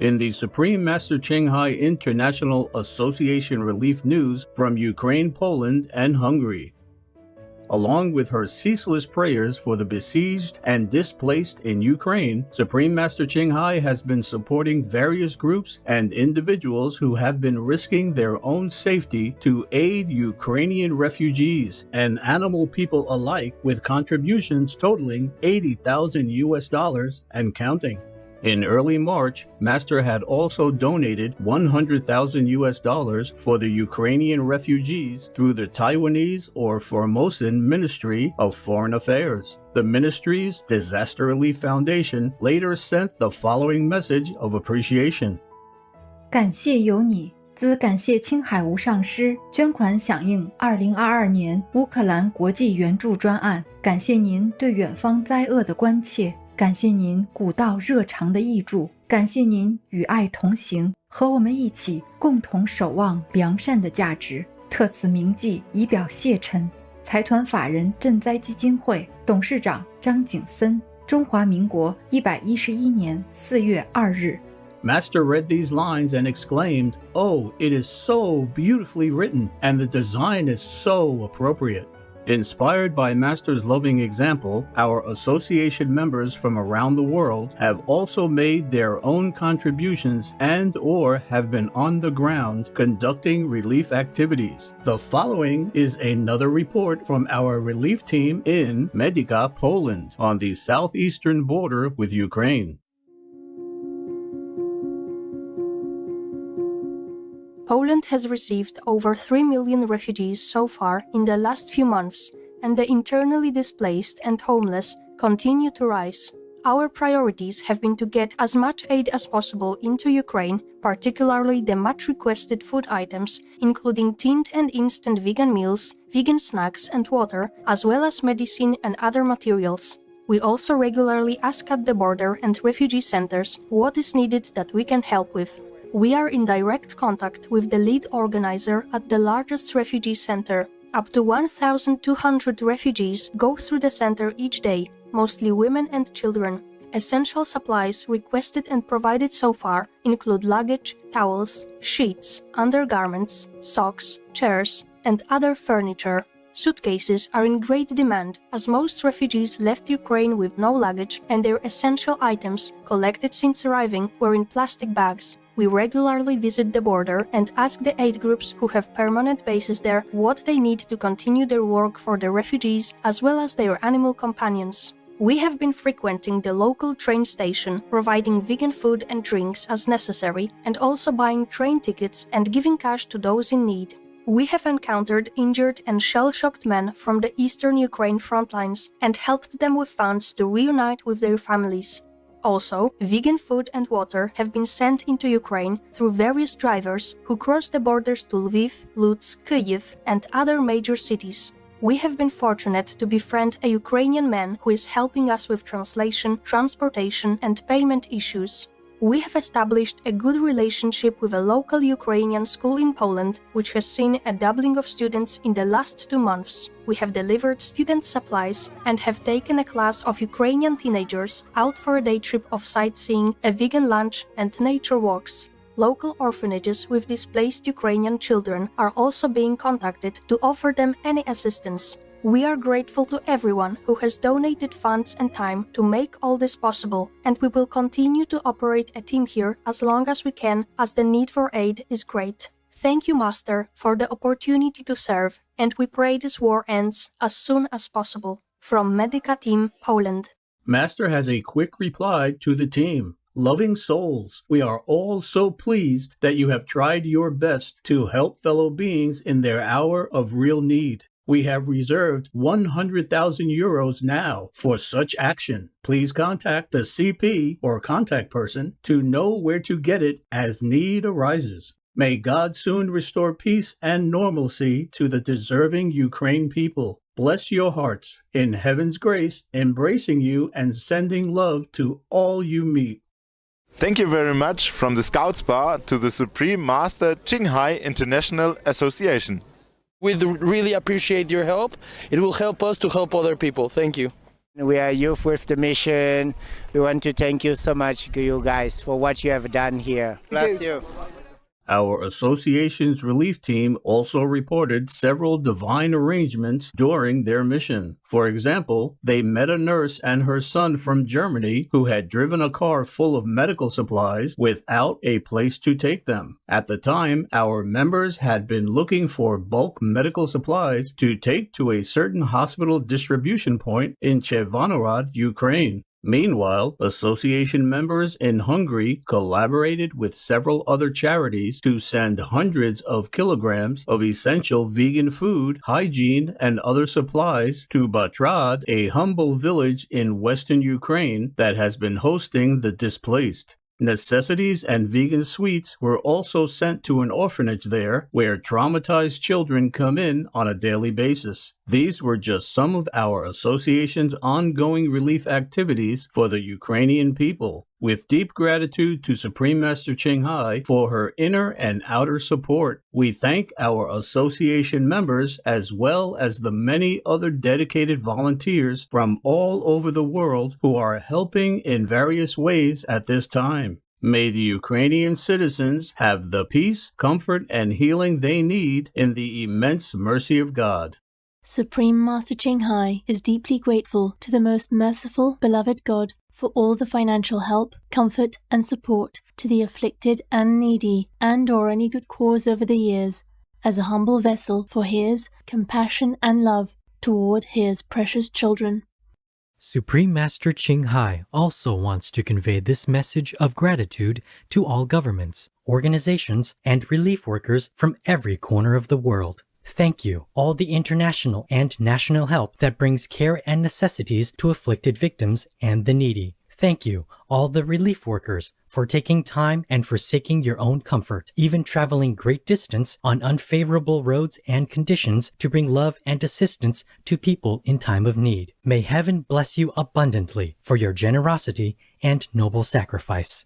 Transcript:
In the Supreme Master Ching International Association relief news from Ukraine, Poland, and Hungary. Along with her ceaseless prayers for the besieged and displaced in Ukraine, Supreme Master Ching has been supporting various groups and individuals who have been risking their own safety to aid Ukrainian refugees and animal people alike with contributions totaling $80,000 and counting. In early March, Master had also donated $100,000 for the Ukrainian refugees through the Taiwanese or Formosan Ministry of Foreign Affairs. The ministry's Disaster Relief Foundation later sent the following message of appreciation. 感谢有你，兹感谢青海无上师捐款响应2022年乌克兰国际援助专案，感谢您对远方灾厄的关切。感谢您古道热肠的义助，感谢您与爱同行，和我们一起共同守望良善的价值。特此铭记，以表谢忱。财团法人赈灾基金会董事长张景森，中华民国111年4月2日。Master read these lines and exclaimed, "Oh, it is so beautifully written, and the design is so appropriate." Inspired by Master's loving example, our association members from around the world have also made their own contributions and/or have been on the ground conducting relief activities. The following is another report from our relief team in Medyka, Poland, on the southeastern border with Ukraine. Poland has received over 3 million refugees so far in the last few months, and the internally displaced and homeless continue to rise. Our priorities have been to get as much aid as possible into Ukraine, particularly the much-requested food items, including tinned and instant vegan meals, vegan snacks and water, as well as medicine and other materials. We also regularly ask at the border and refugee centers what is needed that we can help with. We are in direct contact with the lead organizer at the largest refugee center. Up to 1,200 refugees go through the center each day, mostly women and children. Essential supplies requested and provided so far include luggage, towels, sheets, undergarments, socks, chairs, and other furniture. Suitcases are in great demand, as most refugees left Ukraine with no luggage and their essential items, collected since arriving, were in plastic bags. We regularly visit the border and ask the aid groups who have permanent bases there what they need to continue their work for the refugees as well as their animal companions. We have been frequenting the local train station, providing vegan food and drinks as necessary, and also buying train tickets and giving cash to those in need. We have encountered injured and shell-shocked men from the eastern Ukraine front lines and helped them with funds to reunite with their families. Also, vegan food and water have been sent into Ukraine through various drivers who cross the borders to Lviv, Lutsk, Kyiv, and other major cities. We have been fortunate to befriend a Ukrainian man who is helping us with translation, transportation, and payment issues. We have established a good relationship with a local Ukrainian school in Poland, which has seen a doubling of students in the last 2 months. We have delivered student supplies and have taken a class of Ukrainian teenagers out for a day trip of sightseeing, a vegan lunch, and nature walks. Local orphanages with displaced Ukrainian children are also being contacted to offer them any assistance. We are grateful to everyone who has donated funds and time to make all this possible, and we will continue to operate a team here as long as we can, as the need for aid is great. Thank you, Master, for the opportunity to serve, and we pray this war ends as soon as possible. From Medyka Team, Poland. Master has a quick reply to the team. Loving souls, we are all so pleased that you have tried your best to help fellow beings in their hour of real need. We have reserved 100,000 euros now for such action. Please contact the CP or contact person to know where to get it as need arises. May God soon restore peace and normalcy to the deserving Ukraine people. Bless your hearts in heaven's grace, embracing you and sending love to all you meet. Thank you very much from the Scouts Bar to the Supreme Master Ching International Association. We really appreciate your help. It will help us to help other people. Thank you. We are youth with the mission. We want to thank you so much, you guys, for what you have done here. Bless you. Our association's relief team also reported several divine arrangements during their mission. For example, they met a nurse and her son from Germany who had driven a car full of medical supplies without a place to take them. At the time, our members had been looking for bulk medical supplies to take to a certain hospital distribution point in Chevanorad, Ukraine. Meanwhile, association members in Hungary collaborated with several other charities to send hundreds of kilograms of essential vegan food, hygiene, and other supplies to Batrad, a humble village in western Ukraine that has been hosting the displaced. Necessities and vegan sweets were also sent to an orphanage there, where traumatized children come in on a daily basis. These were just some of our association's ongoing relief activities for the Ukrainian people. With deep gratitude to Supreme Master Ching Hai for her inner and outer support, we thank our association members as well as the many other dedicated volunteers from all over the world who are helping in various ways at this time. May the Ukrainian citizens have the peace, comfort, and healing they need in the immense mercy of God. Supreme Master Ching Hai is deeply grateful to the most merciful, beloved God for all the financial help, comfort, and support to the afflicted and needy and/or any good cause over the years, as a humble vessel for His compassion and love toward His precious children. Supreme Master Ching Hai also wants to convey this message of gratitude to all governments, organizations, and relief workers from every corner of the world. Thank you, all the international and national help that brings care and necessities to afflicted victims and the needy. Thank you, all the relief workers, for taking time and forsaking your own comfort, even traveling great distance on unfavorable roads and conditions to bring love and assistance to people in time of need. May heaven bless you abundantly for your generosity and noble sacrifice.